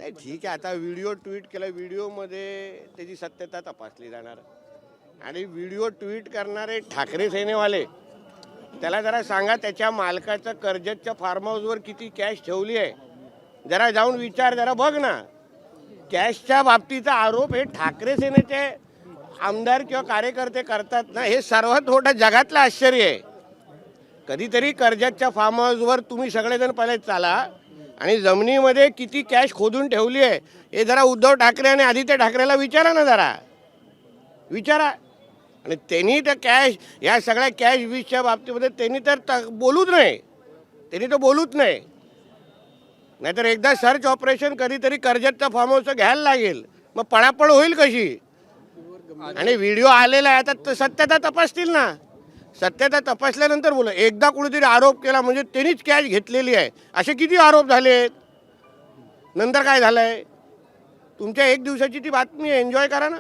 नाही ठीक आहे, आता व्हिडिओ ट्विट केला, व्हिडिओमध्ये त्याची सत्यता तपासली जाणार. आणि व्हिडिओ ट्विट करणारे ठाकरे सेनेवाले त्याला जरा सांगा त्याच्या मालकाचं कर्जतच्या फार्म हाऊसवर किती कॅश ठेवली आहे, जरा जाऊन विचार, जरा बघ ना. कॅशच्या बाबतीचा आरोप हे ठाकरे सेनेचे आमदार किंवा कार्यकर्ते करतात ना, हे सर्वात मोठं जगातलं आश्चर्य आहे. कधीतरी कर्जतच्या फार्म हाऊसवर तुम्ही सगळेजण पहिले चाला आणि जमिनीमध्ये किती कॅश खोदून ठेवली आहे हे जरा उद्धव ठाकरे आणि आदित्य ठाकरेला विचारा ना, जरा विचारा. आणि त्यांनी तर कॅश, या सगळ्या कॅश वीसच्या बाबतीमध्ये त्यांनी तर बोलूच नाही, त्यांनी तर बोलूच नाही. नाहीतर एकदा सर्च ऑपरेशन कधीतरी कर्जतचा फार्म हाऊसचं घ्यायला लागेल, मग पळापळ होईल कशी. आणि व्हिडिओ आलेला आहे, आता सत्यता तपासतील ना, सत्यता तपासल्यानंतर बोला. एकदा कुणीतरी आरोप केला म्हणजे त्यांनीच कॅश घेतलेली आहे, असे किती आरोप झालेत, नंतर काय झालंय. तुमच्या एक दिवसाची ती बातमी एन्जॉय करा ना.